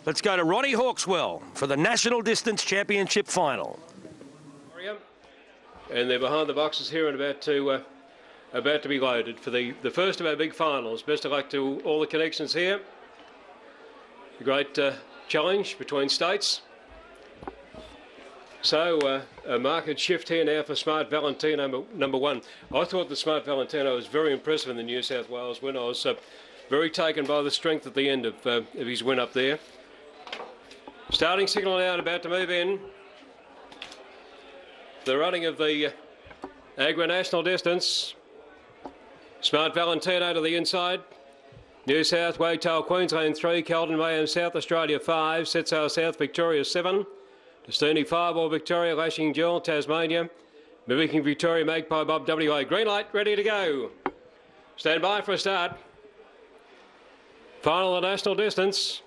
Let's go to Ronnie Hawkswell for the National Distance Championship final. And they're behind the boxes here and about to be loaded for the first of our big finals. Best of luck to all the connections here. A great challenge between states. So a market shift here now for Smart Valentino number one. I thought the Smart Valentino was very impressive in the New South Wales win. I was very taken by the strength at the end of his win up there. Starting signal now and about to move in. The running of the Agri National Distance. Smart Valentino to the inside. New South Wagtail Queensland 3, Carlton Mayhem South Australia 5, Setsail South Victoria 7, Destiny Fireball Victoria, Lashing Jewel Tasmania, Mimicking Victoria Magpie Bob WA. Green light, ready to go. Stand by for a start. Final of the national distance.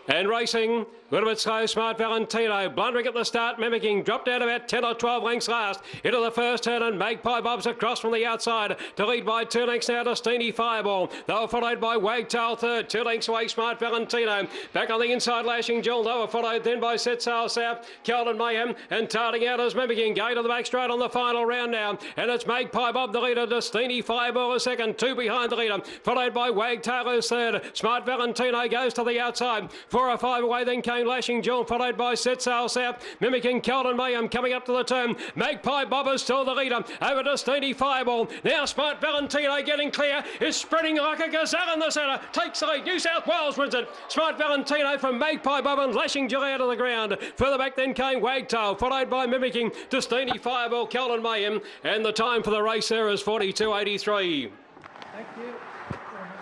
And racing, a little bit slow, Smart Valentino, blundering at the start, Mimicking, dropped out about 10 or 12 lengths last, into the first turn, and Magpie Bob's across from the outside, to lead by 2 lengths now to Steeny Fireball. They were followed by Wagtail third, 2 lengths away, Smart Valentino. Back on the inside, Lashing Jewel, they were followed then by Setsail South, Carlton Mayhem, and tarting out as Mimicking, going to the back straight on the final round now, and it's Magpie Bob the leader, to Steeny Fireball a second, 2 behind the leader, followed by Wagtail as third. Smart Valentino goes to the outside, 4 or 5 away, then came Lashing Jewel, followed by Setsail South, Mimicking Carlton Mayhem coming up to the turn. Magpie Bob is still the leader, over to Steeny Fireball. Now Smart Valentino getting clear, is spreading like a gazelle in the centre, takes the lead, New South Wales wins it. Smart Valentino from Magpie Bob and Lashing Jewel out of the ground. Further back then came Wagtail, followed by Mimicking to Steeny Fireball, Carlton Mayhem, and the time for the race there is 42.83. Thank you.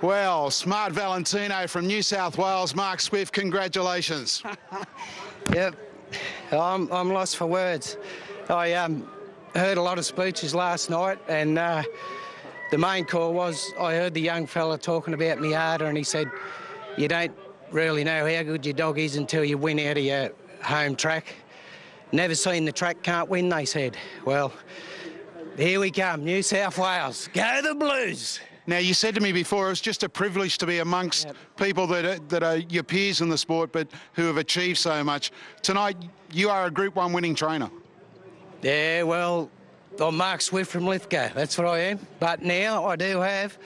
Well, Smart Valentino from New South Wales, Mark Swift, congratulations. Yep, I'm lost for words. I heard a lot of speeches last night, and the main call was I heard the young fella talking about Miata, and he said, you don't really know how good your dog is until you win out of your home track. Never seen the track, can't win, they said. Well, here we come, New South Wales. Go the Blues! Now, you said to me before, it's just a privilege to be amongst people that are your peers in the sport, but who have achieved so much. Tonight, you are a Group 1 winning trainer. Yeah, well, I'm Mark Swift from Lithgow. That's what I am. But now I do have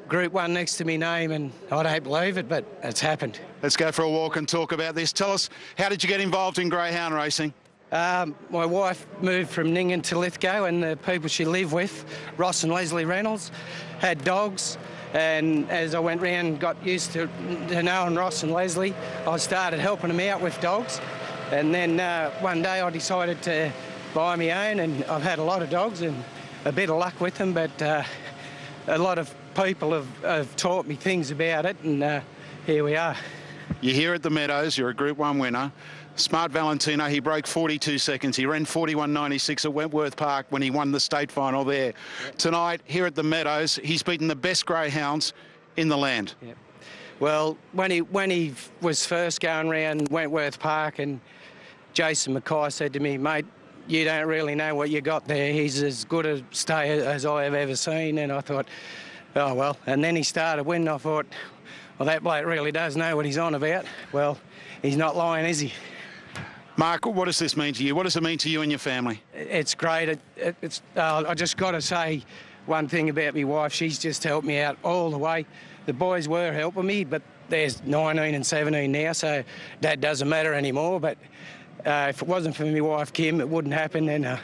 Group 1 next to my name, and I don't believe it, but it's happened. Let's go for a walk and talk about this. Tell us, how did you get involved in greyhound racing? My wife moved from Nyngan to Lithgow, and the people she lived with, Ross and Leslie Reynolds, had dogs, and as I went round and got used to knowing Ross and Leslie, I started helping them out with dogs. And then one day I decided to buy my own, and I've had a lot of dogs and a bit of luck with them, but a lot of people have taught me things about it, and here we are. You're here at the Meadows, you're a Group 1 winner. Smart Valentino, he broke 42 seconds. He ran 41.96 at Wentworth Park when he won the state final there. Yep. Tonight, here at the Meadows, he's beaten the best greyhounds in the land. Yep. Well, when he was first going around Wentworth Park, and Jason Mackay said to me, mate, you don't really know what you got there. He's as good a stayer as I have ever seen. And I thought, oh, well. And then he started winning. I thought, well, that bloke really does know what he's on about. Well, he's not lying, is he? Mark, what does this mean to you? What does it mean to you and your family? It's great. I just got to say one thing about my wife. She's just helped me out all the way. The boys were helping me, but there's 19 and 17 now, so that doesn't matter anymore. But if it wasn't for my wife, Kim, it wouldn't happen, and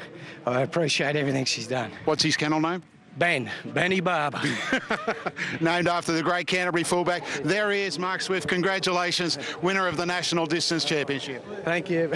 I appreciate everything she's done. What's his kennel name? Benny Barber. Named after the great Canterbury fullback. There he is, Mark Swift. Congratulations, winner of the National Distance Championship. Thank you.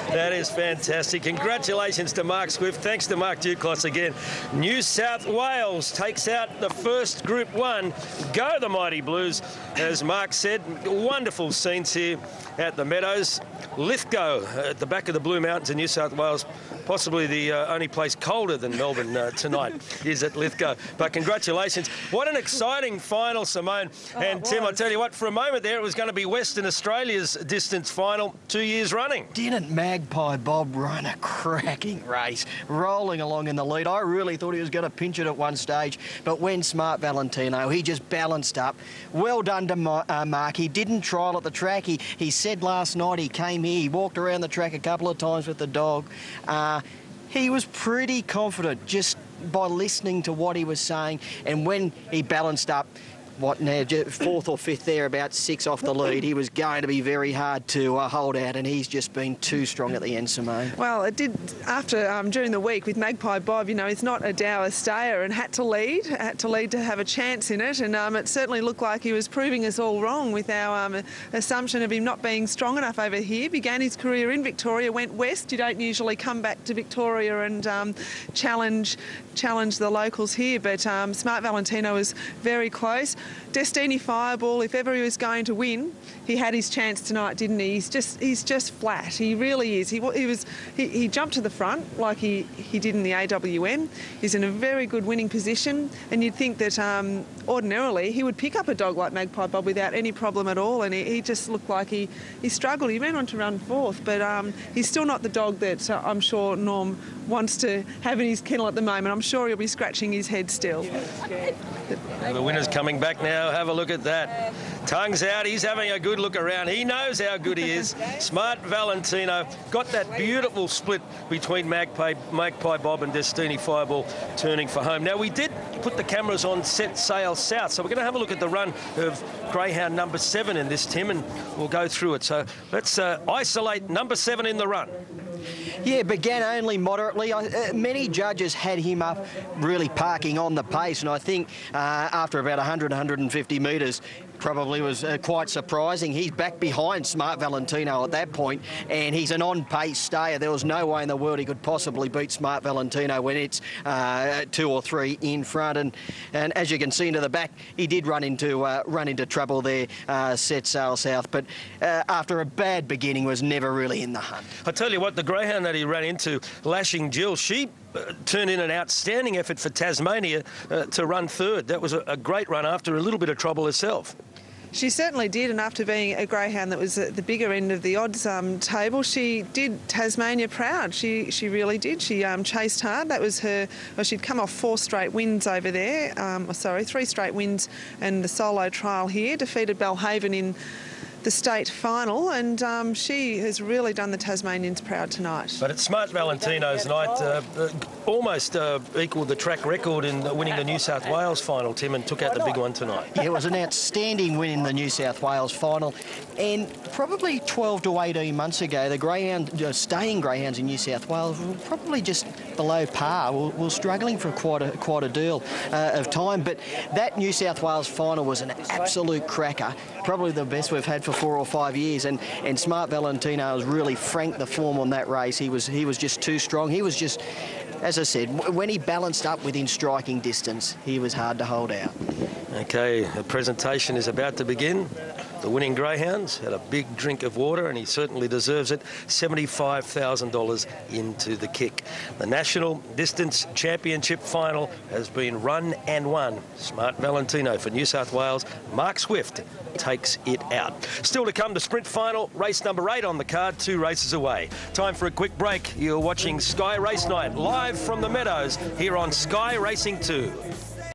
That is fantastic. Congratulations to Mark Swift. Thanks to Mark Duclos again. New South Wales takes out the first Group 1. Go the Mighty Blues. As Mark said, wonderful scenes here at the Meadows. Lithgow at the back of the Blue Mountains in New South Wales. possibly the only place colder than Melbourne tonight is at Lithgow. But congratulations. What an exciting final, Simone. And Tim, I tell you what, for a moment there, it was going to be Western Australia's distance final 2 years running. Didn't Magpie Bob run a cracking race, rolling along in the lead? I really thought he was going to pinch it at one stage, but when Smart Valentino, he just balanced up. Well done to Mark. He didn't trial at the track. He said last night he came here, he walked around the track a couple of times with the dog. He was pretty confident just by listening to what he was saying, and when he balanced up, what now, fourth or fifth there, about 6 off the lead, he was going to be very hard to hold out, and he's just been too strong at the end, Simone. Well, it did after during the week with Magpie Bob. You know, he's not a dour stayer and had to lead to have a chance in it, and it certainly looked like he was proving us all wrong with our assumption of him not being strong enough over here. Began his career in Victoria, went west. You don't usually come back to Victoria and challenge the locals here, but Smart Valentino was very close. Destiny Fireball, if ever he was going to win, he had his chance tonight, didn't he? He's just flat. He really is. He jumped to the front like he did in the AWM. He's in a very good winning position, and you'd think that ordinarily he would pick up a dog like Magpie Bob without any problem at all, and he just looked like he struggled. He went on to run fourth, but he's still not the dog that I'm sure Norm wants to have in his kennel at the moment. I'm sure he'll be scratching his head still. The winner's coming back now. Have a look at that. Tongue's out. He's having a good look around. He knows how good he is. Smart Valentino got that beautiful split between Magpie Bob and Destiny Fireball turning for home. Now, we did put the cameras on Set Sail South, so we're going to have a look at the run of greyhound number 7 in this, Tim, and we'll go through it. So let's isolate number 7 in the run. Yeah, began only moderately. Many judges had him up really parking on the pace, and I think after about 100, 150 metres, probably was quite surprising. He's back behind Smart Valentino at that point, and he's an on-pace stayer. There was no way in the world he could possibly beat Smart Valentino when it's 2 or 3 in front. And as you can see into the back, he did run into trouble there, Set Sail South. But after a bad beginning, was never really in the hunt. I tell you what, the greyhound that he ran into, Lashing Jill, she turned in an outstanding effort for Tasmania to run third. That was a great run after a little bit of trouble herself. She certainly did, and after being a greyhound that was at the bigger end of the odds table, she did Tasmania proud. She really did. She chased hard. That was her. Well, she'd come off 4 straight wins over there. 3 straight wins and the solo trial here. Defeated Belhaven in the state final, and she has really done the Tasmanians proud tonight. But it's Smart Valentino's night, almost equalled the track record in winning the New South Wales final, Tim, and took out the big one tonight. Yeah, it was an outstanding win in the New South Wales final, and probably 12 to 18 months ago, the staying greyhounds in New South Wales were probably just below par. We're struggling for quite a deal of time, but that New South Wales final was an absolute cracker, probably the best we've had for 4 or 5 years, and Smart Valentino has really franked the form on that race. He was just too strong. He was just, as I said, when he balanced up within striking distance, he was hard to hold out. Okay, the presentation is about to begin. The winning greyhounds had a big drink of water, and he certainly deserves it. $75,000 into the kick. The National Distance Championship final has been run and won. Smart Valentino for New South Wales. Mark Swift takes it out. Still to come, the sprint final, race number 8 on the card, 2 races away. Time for a quick break. You're watching Sky Race Night live from the Meadows here on Sky Racing 2.